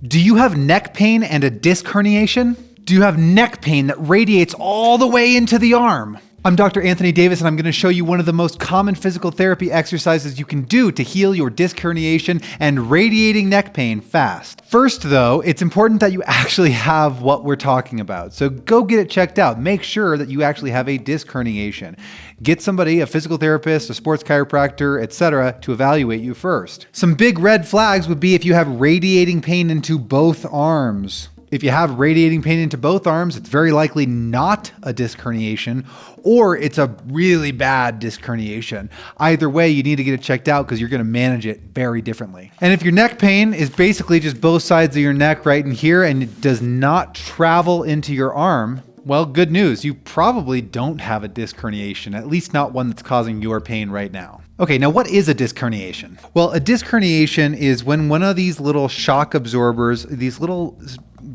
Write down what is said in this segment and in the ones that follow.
Do you have neck pain and a disc herniation? Do you have neck pain that radiates all the way into the arm? I'm Dr. Anthony Davis, and I'm going to show you one of the most common physical therapy exercises you can do to heal your disc herniation and radiating neck pain fast. First, though, it's important that you actually have what we're talking about. So go get it checked out. Make sure that you actually have a disc herniation. Get somebody, a physical therapist, a sports chiropractor, etc., to evaluate you first. Some big red flags would be if you have radiating pain into both arms. If you have radiating pain into both arms, it's very likely not a disc herniation, or it's a really bad disc herniation. Either way, you need to get it checked out because you're going to manage it very differently. And if your neck pain is basically just both sides of your neck right in here and it does not travel into your arm, well, good news. You probably don't have a disc herniation, at least not one that's causing your pain right now. Okay, now what is a disc herniation? Well, a disc herniation is when one of these little shock absorbers, these little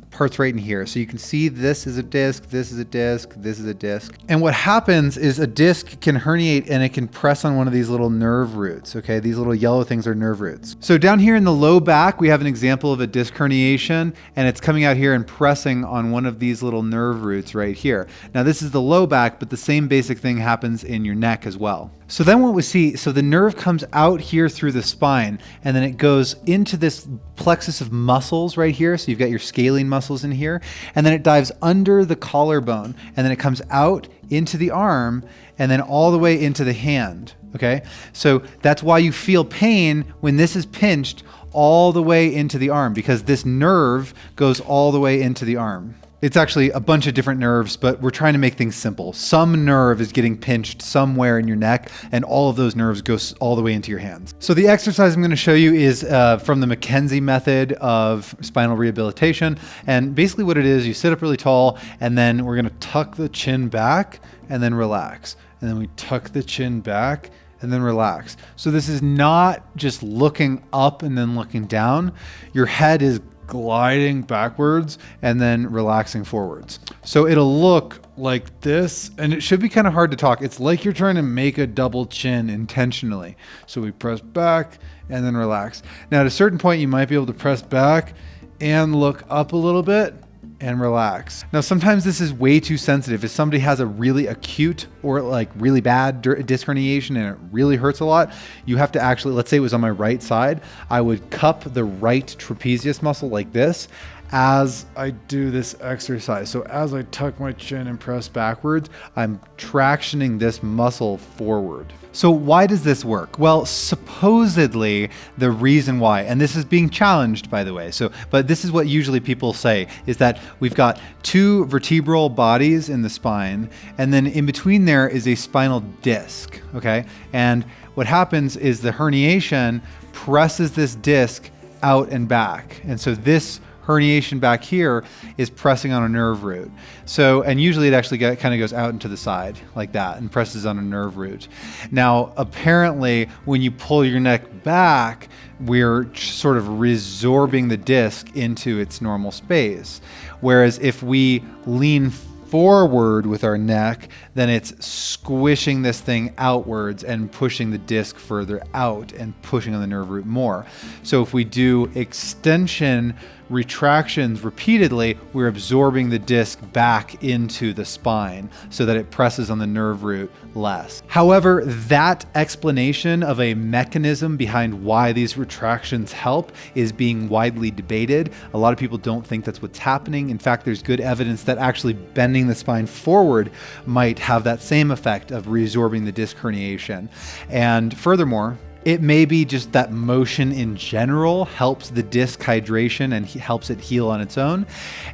parts right in here. So you can see this is a disc, this is a disc, this is a disc. And what happens is a disc can herniate and it can press on one of these little nerve roots, okay? These little yellow things are nerve roots. So down here in the low back, we have an example of a disc herniation, and it's coming out here and pressing on one of these little nerve roots right here. Now this is the low back, but the same basic thing happens in your neck as well. So then what we see, so the nerve comes out here through the spine, and then it goes into this plexus of muscles right here. So you've got your scalene muscles in here, and then it dives under the collarbone, and then it comes out into the arm, and then all the way into the hand, okay? So that's why you feel pain when this is pinched all the way into the arm, because this nerve goes all the way into the arm. It's actually a bunch of different nerves, but we're trying to make things simple. Some nerve is getting pinched somewhere in your neck, and all of those nerves go all the way into your hands. So the exercise I'm going to show you is from the McKenzie Method of spinal rehabilitation. And basically what it is, you sit up really tall, and then we're going to tuck the chin back and then relax. And then we tuck the chin back and then relax. So this is not just looking up and then looking down. Your head is gliding backwards and then relaxing forwards. So it'll look like this, and it should be kind of hard to talk. It's like you're trying to make a double chin intentionally. So we press back and then relax. Now at a certain point, you might be able to press back and look up a little bit and relax. Now, sometimes this is way too sensitive. If somebody has a really acute or like really bad disc herniation and it really hurts a lot, you have to actually, let's say it was on my right side, I would cup the right trapezius muscle like this as I do this exercise. So as I tuck my chin and press backwards, I'm tractioning this muscle forward. So why does this work? Well, supposedly the reason why, and this is being challenged by the way, but this is what usually people say, is that we've got two vertebral bodies in the spine, and then in between there is a spinal disc, okay? And what happens is the herniation presses this disc out and back. And so this herniation back here is pressing on a nerve root. So, and usually it actually kind of goes out into the side like that and presses on a nerve root. Now, apparently when you pull your neck back, we're sort of resorbing the disc into its normal space. Whereas if we lean forward with our neck, then it's squishing this thing outwards and pushing the disc further out and pushing on the nerve root more. So if we do extension retractions repeatedly, we're absorbing the disc back into the spine so that it presses on the nerve root less. However, that explanation of a mechanism behind why these retractions help is being widely debated. A lot of people don't think that's what's happening. In fact, there's good evidence that actually bending the spine forward might have that same effect of resorbing the disc herniation. And furthermore, it may be just that motion in general helps the disc hydration and helps it heal on its own,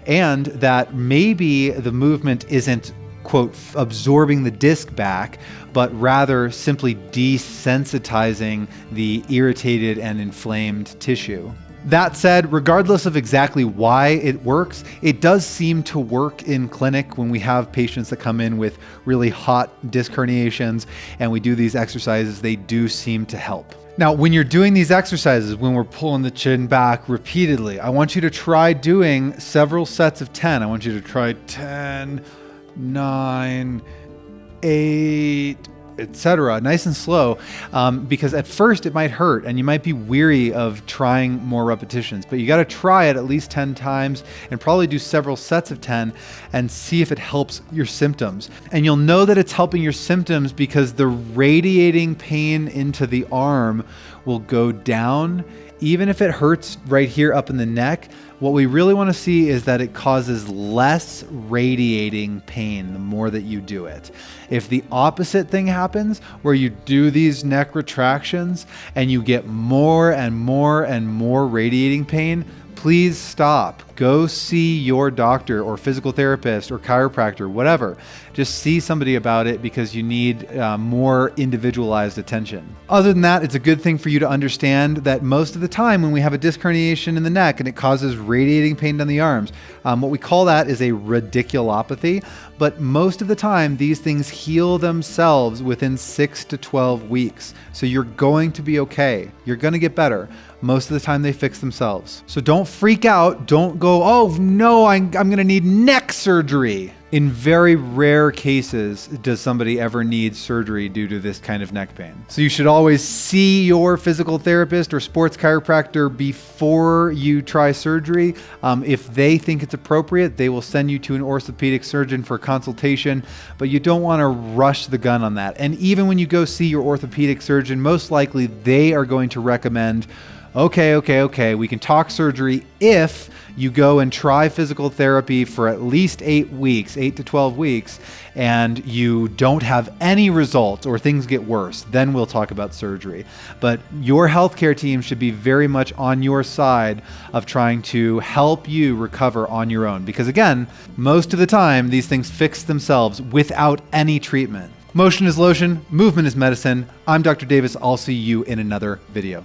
and that maybe the movement isn't, quote, absorbing the disc back, but rather simply desensitizing the irritated and inflamed tissue. That said, regardless of exactly why it works, it does seem to work in clinic when we have patients that come in with really hot disc herniations and we do these exercises. They do seem to help. Now, when you're doing these exercises, when we're pulling the chin back repeatedly, I want you to try doing several sets of 10. I want you to try 10, 9, 8, etc., nice and slow, because at first it might hurt and you might be weary of trying more repetitions, but you got to try it at least 10 times and probably do several sets of 10 and see if it helps your symptoms. And you'll know that it's helping your symptoms because the radiating pain into the arm will go down. Even if it hurts right here up in the neck, what we really want to see is that it causes less radiating pain the more that you do it. If the opposite thing happens, where you do these neck retractions and you get more and more and more radiating pain, please stop. Go see your doctor or physical therapist or chiropractor, whatever. Just see somebody about it because you need more individualized attention. Other than that, it's a good thing for you to understand that most of the time when we have a disc herniation in the neck and it causes radiating pain down the arms, what we call that is a radiculopathy. But most of the time, these things heal themselves within 6 to 12 weeks. So you're going to be okay. You're going to get better. Most of the time they fix themselves. So don't freak out. Don't go, oh no, I'm going to need neck surgery. In very rare cases, does somebody ever need surgery due to this kind of neck pain. So you should always see your physical therapist or sports chiropractor before you try surgery. If they think it's appropriate, they will send you to an orthopedic surgeon for consultation, but you don't want to rush the gun on that. And even when you go see your orthopedic surgeon, most likely they are going to recommend, okay, we can talk surgery if you go and try physical therapy for at least 8 weeks, 8 to 12 weeks, and you don't have any results or things get worse, then we'll talk about surgery. But your healthcare team should be very much on your side of trying to help you recover on your own. Because again, most of the time, these things fix themselves without any treatment. Motion is lotion, movement is medicine. I'm Dr. Davis. I'll see you in another video.